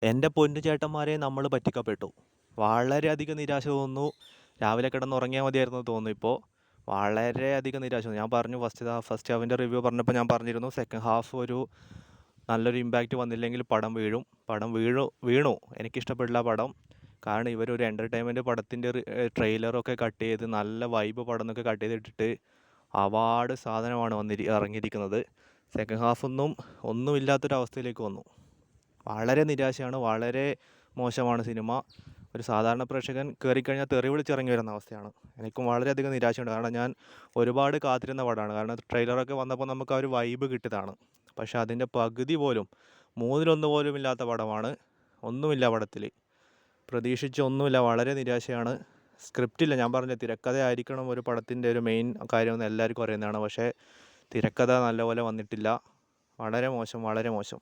എൻ്റെ പൊന്നു ചേട്ടന്മാരെ നമ്മൾ പറ്റിക്കപ്പെട്ടു. വളരെയധികം നിരാശ തോന്നുന്നു. രാവിലെ കിടന്നുറങ്ങിയാൽ മതിയായിരുന്നു തോന്നുന്നു ഇപ്പോൾ. വളരെയധികം നിരാശ തോന്നുന്നു. ഞാൻ പറഞ്ഞു ഫസ്റ്റ് ഹാഫിൻ്റെ റിവ്യൂ പറഞ്ഞപ്പോൾ ഞാൻ പറഞ്ഞിരുന്നു സെക്കൻഡ് ഹാഫ് ഒരു നല്ലൊരു ഇമ്പാക്റ്റ് വന്നില്ലെങ്കിൽ പടം വീഴും. പടം വീണു. എനിക്കിഷ്ടപ്പെട്ടില്ല പടം. കാരണം ഇവരൊരു എൻ്റർടൈൻമെൻറ്റ് പടത്തിൻ്റെ ട്രെയിലറൊക്കെ കട്ട് ചെയ്ത് നല്ല വൈബ് പടം എന്നൊക്കെ കട്ട് ചെയ്തിട്ടിട്ട് അവാർഡ് സാധനമാണ് ഇറങ്ങിയിരിക്കുന്നത്. സെക്കൻഡ് ഹാഫൊന്നുമില്ലാത്തൊരവസ്ഥയിലേക്ക് വന്നു. വളരെ നിരാശയാണ്. വളരെ മോശമാണ് സിനിമ. ഒരു സാധാരണ പ്രേക്ഷകൻ കയറിക്കഴിഞ്ഞാൽ തെറി വിളിച്ചിറങ്ങി വരുന്ന അവസ്ഥയാണ്. എനിക്കും വളരെയധികം നിരാശയുണ്ട്. കാരണം ഞാൻ ഒരുപാട് കാത്തിരുന്ന പടമാണ്. കാരണം ട്രെയിലറൊക്കെ വന്നപ്പോൾ നമുക്ക് ആ ഒരു വൈബ് കിട്ടിയതാണ്. പക്ഷേ അതിൻ്റെ പകുതി പോലും, മൂന്നിലൊന്ന് പോലും ഇല്ലാത്ത പടമാണ്. ഒന്നുമില്ല പടത്തിൽ, പ്രതീക്ഷിച്ച ഒന്നുമില്ല. വളരെ നിരാശയാണ്. സ്ക്രിപ്റ്റില്ല. ഞാൻ പറഞ്ഞ തിരക്കഥ ആയിരിക്കണം ഒരു പടത്തിൻ്റെ ഒരു മെയിൻ കാര്യമെന്ന് എല്ലാവർക്കും അറിയുന്നതാണ്. പക്ഷേ തിരക്കഥ നല്ലപോലെ വന്നിട്ടില്ല. വളരെ മോശം, വളരെ മോശം.